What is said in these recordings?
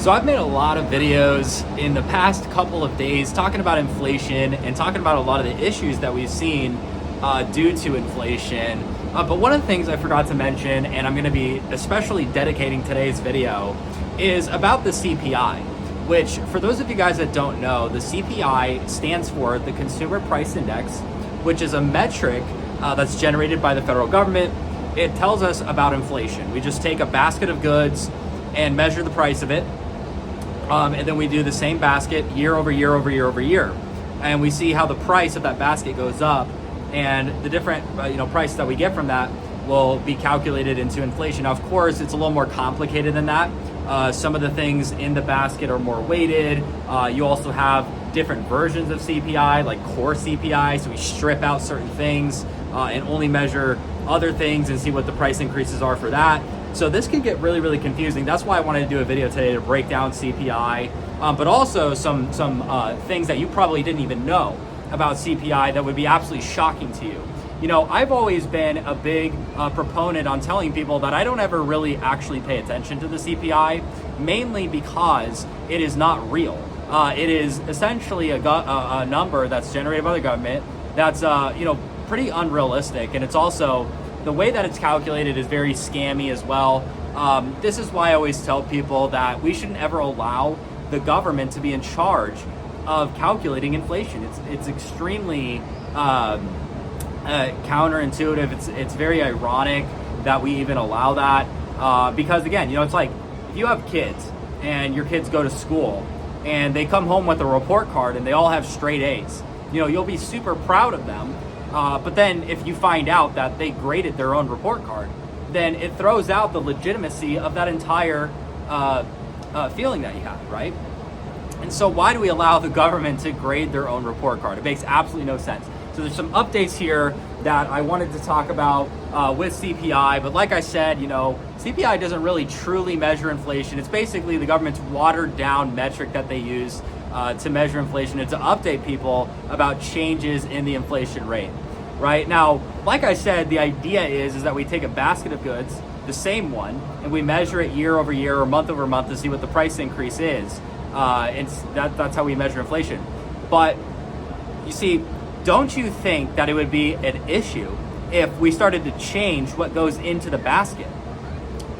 So I've made a lot of videos in the past couple of days talking about inflation and talking about a lot of the issues that we've seen due to inflation. But one of the things I forgot to mention, and I'm going to be especially dedicating today's video, is about the CPI, which for those of you guys that don't know, the CPI stands for the Consumer Price Index, which is a metric that's generated by the federal government. It tells us about inflation. We just take a basket of goods and measure the price of it. And then we do the same basket year over year over year over year. And we see how the price of that basket goes up, and the different price that we get from that will be calculated into inflation. Now, of course, it's a little more complicated than that. Some of the things in the basket are more weighted. You also have different versions of CPI, like core CPI. So we strip out certain things and only measure other things and see what the price increases are for that. So this can get really, really confusing. That's why I wanted to do a video today to break down CPI, but also some things that you probably didn't even know about CPI that would be absolutely shocking to you. You know, I've always been a big proponent on telling people that I don't ever really actually pay attention to the CPI, mainly because it is not real. It is essentially a number that's generated by the government that's pretty unrealistic, and it's also the way that it's calculated is very scammy as well. This is why I always tell people that we shouldn't ever allow the government to be in charge of calculating inflation. It's extremely counterintuitive. It's very ironic that we even allow that because again, it's like if you have kids and your kids go to school and they come home with a report card and they all have straight A's, you'll be super proud of them. But then if you find out that they graded their own report card, then it throws out the legitimacy of that entire feeling that you have, right? And so why do we allow the government to grade their own report card? It makes absolutely no sense. So there's some updates here that I wanted to talk about with CPI, but like I said, CPI doesn't really truly measure inflation. It's basically the government's watered down metric that they use to measure inflation and to update people about changes in the inflation rate, right? Now, like I said, the idea is that we take a basket of goods, the same one, and we measure it year over year or month over month to see what the price increase is. And that's how we measure inflation. But you see, don't you think that it would be an issue if we started to change what goes into the basket,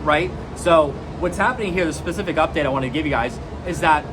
right? So what's happening here, the specific update I want to give you guys is that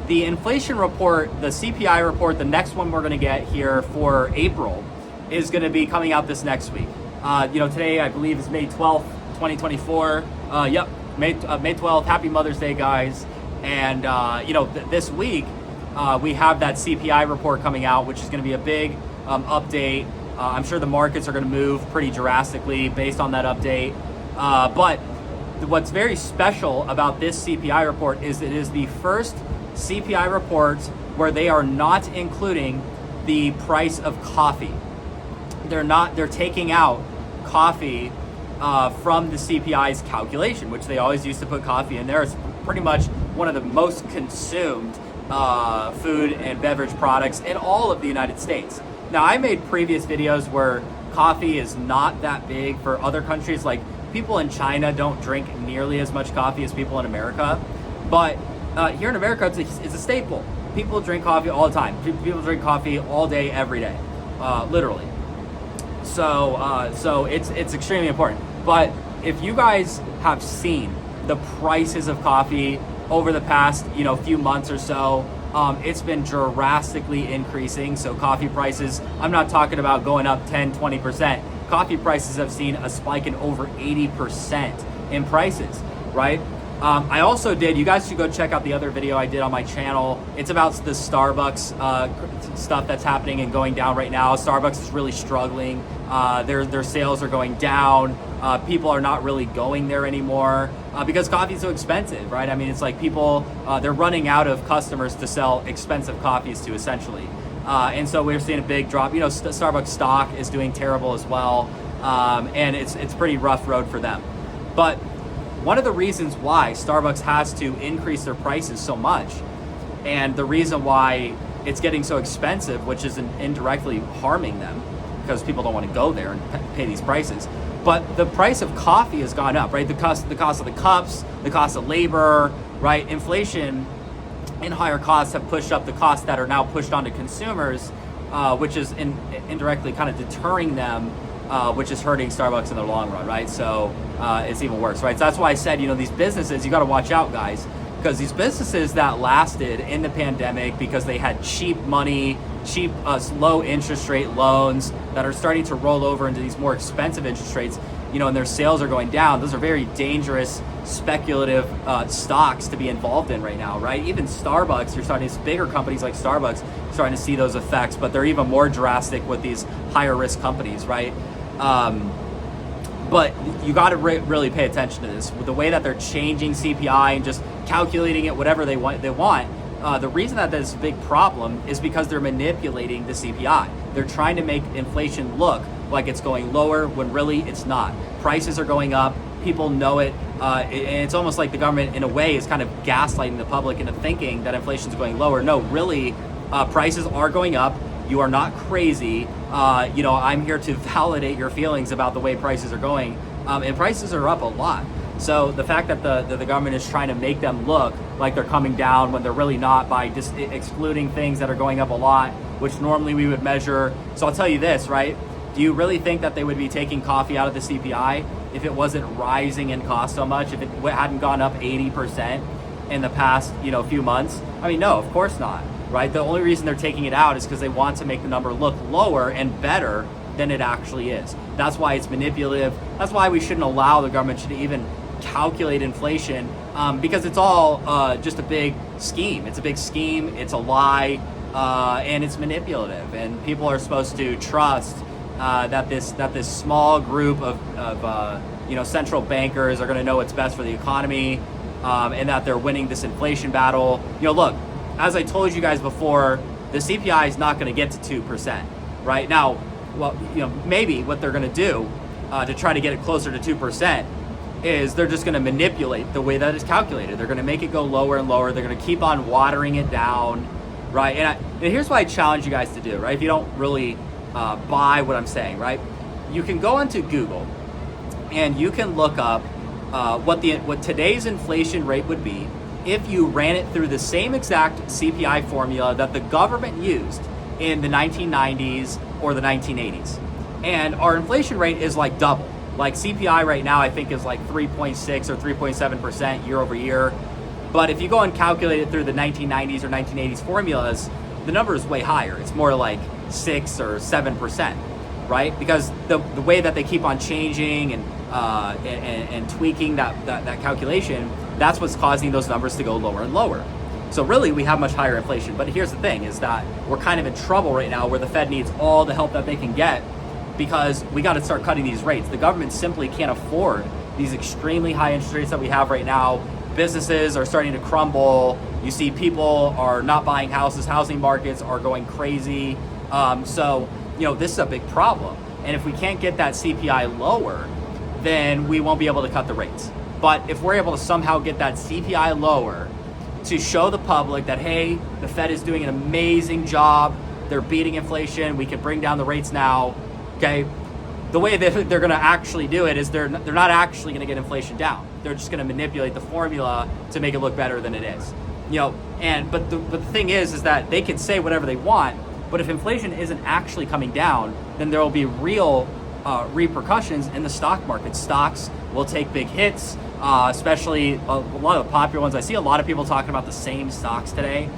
the inflation report, the CPI report, the next one we're going to get here for April is going to be coming out this next week. Today I believe is May 12th, 2024. Yep, May 12th. Happy Mother's Day, guys. And this week we have that CPI report coming out, which is going to be a big update. I'm sure the markets are going to move pretty drastically based on that update. But what's very special about this CPI report is it is the first CPI reports where they are not including the price of coffee. They're taking out coffee from the CPI's calculation, which they always used to put coffee in there. It's pretty much one of the most consumed food and beverage products in all of the United States. Now, I made previous videos where coffee is not that big for other countries. Like people in China don't drink nearly as much coffee as people in America, but here in America, it's a staple. People drink coffee all the time. People drink coffee all day, every day, literally. So it's extremely important. But if you guys have seen the prices of coffee over the past few months or so, it's been drastically increasing. So coffee prices, I'm not talking about going up 10, 20%. Coffee prices have seen a spike in over 80% in prices, right? I also did, you guys should go check out the other video I did on my channel. It's about the Starbucks stuff that's happening and going down right now. Starbucks is really struggling. Their sales are going down. People are not really going there anymore because coffee is so expensive, right? I mean, it's like people, they're running out of customers to sell expensive coffees to, essentially. And so we're seeing a big drop. Starbucks stock is doing terrible as well. And it's pretty rough road for them. But one of the reasons why Starbucks has to increase their prices so much, and the reason why it's getting so expensive, which is indirectly harming them because people don't want to go there and pay these prices. But the price of coffee has gone up, right? The cost of the cups, the cost of labor, right? Inflation and higher costs have pushed up the costs that are now pushed onto consumers, which is indirectly kind of deterring them, which is hurting Starbucks in the long run, right? So it's even worse, right? So that's why I said, these businesses, you got to watch out, guys, because these businesses that lasted in the pandemic because they had cheap money, cheap low interest rate loans that are starting to roll over into these more expensive interest rates, and their sales are going down. Those are very dangerous, speculative stocks to be involved in right now, right? Even Starbucks, you're starting to see bigger companies like Starbucks starting to see those effects, but they're even more drastic with these higher risk companies, right? But you got to really pay attention to this. With the way that they're changing CPI and just calculating it whatever they want. The reason that that's a big problem is because they're manipulating the CPI. They're trying to make inflation look like it's going lower when really it's not. Prices are going up. People know it. And it's almost like the government, in a way, is kind of gaslighting the public into thinking that inflation is going lower. No, really, prices are going up. You are not crazy. I'm here to validate your feelings about the way prices are going. And prices are up a lot. So the fact that the government is trying to make them look like they're coming down when they're really not, by just excluding things that are going up a lot, which normally we would measure. So I'll tell you this, right? Do you really think that they would be taking coffee out of the CPI if it wasn't rising in cost so much, if it hadn't gone up 80% in the past, few months? I mean, no, of course not, right? The only reason they're taking it out is because they want to make the number look lower and better than it actually is. That's why it's manipulative. That's why we shouldn't allow the government to even calculate inflation, because it's all just a big scheme. It's a big scheme. It's a lie, and it's manipulative. And people are supposed to trust that this small group of central bankers are going to know what's best for the economy, and that they're winning this inflation battle. Look, as I told you guys before, the CPI is not going to get to 2%. Right now, well, maybe what they're going to do to try to get it closer to 2% is they're just going to manipulate the way that it's calculated. They're going to make it go lower and lower. They're going to keep on watering it down, right? And here's what I challenge you guys to do, right? If you don't really buy what I'm saying, right? You can go onto Google and you can look up what today's inflation rate would be if you ran it through the same exact CPI formula that the government used in the 1990s or the 1980s. And our inflation rate is like double. Like CPI right now, I think is like 3.6 or 3.7% year over year. But if you go and calculate it through the 1990s or 1980s formulas, the number is way higher. It's more like 6 or 7%, right? Because the way that they keep on changing and tweaking that calculation, that's what's causing those numbers to go lower and lower. So really, we have much higher inflation. But here's the thing, is that we're kind of in trouble right now where the Fed needs all the help that they can get, because we got to start cutting these rates. The government simply can't afford these extremely high interest rates that we have right now. Businesses are starting to crumble. You see people are not buying houses. Housing markets are going crazy. So this is a big problem. And if we can't get that CPI lower, then we won't be able to cut the rates. But if we're able to somehow get that CPI lower to show the public that, hey, the Fed is doing an amazing job, they're beating inflation, we can bring down the rates now, okay? The way that they're gonna actually do it is they're not actually gonna get inflation down. They're just gonna manipulate the formula to make it look better than it is. But the thing is that they can say whatever they want, but if inflation isn't actually coming down, then there will be real repercussions in the stock market. Stocks will take big hits, especially a lot of the popular ones. I see a lot of people talking about the same stocks today,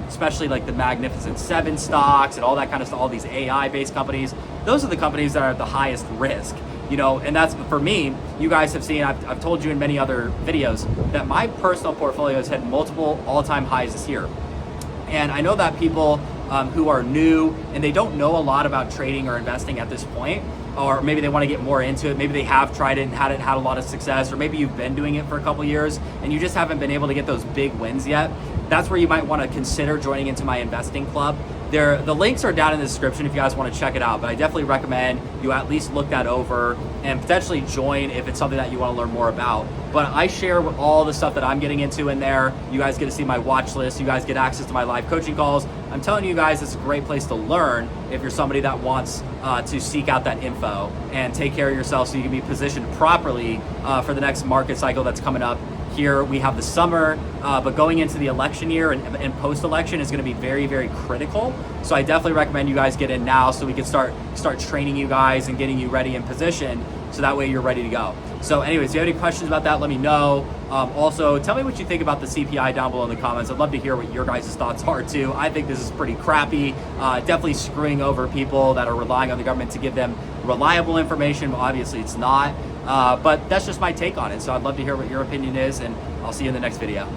especially like the Magnificent Seven stocks and all that kind of stuff, all these AI-based companies. Those are the companies that are at the highest risk, and that's, for me, you guys have seen, I've told you in many other videos that my personal portfolio has hit multiple all-time highs this year. And I know that people who are new and they don't know a lot about trading or investing at this point, or maybe they want to get more into it, maybe they have tried it and hadn't had a lot of success, or maybe you've been doing it for a couple years and you just haven't been able to get those big wins yet. That's where you might want to consider joining into my investing club. The links are down in the description if you guys want to check it out, but I definitely recommend you at least look that over and potentially join if it's something that you want to learn more about. But I share all the stuff that I'm getting into in there. You guys get to see my watch list. You guys get access to my live coaching calls. I'm telling you guys, it's a great place to learn if you're somebody that wants to seek out that info and take care of yourself so you can be positioned properly for the next market cycle that's coming up here. We have the summer, but going into the election year and post-election is going to be very, very critical. So I definitely recommend you guys get in now so we can start training you guys and getting you ready in position, so that way you're ready to go. So anyways, if you have any questions about that, let me know. Also, tell me what you think about the CPI down below in the comments. I'd love to hear what your guys' thoughts are too. I think this is pretty crappy, definitely screwing over people that are relying on the government to give them reliable information, but obviously it's not. But that's just my take on it. So I'd love to hear what your opinion is, and I'll see you in the next video.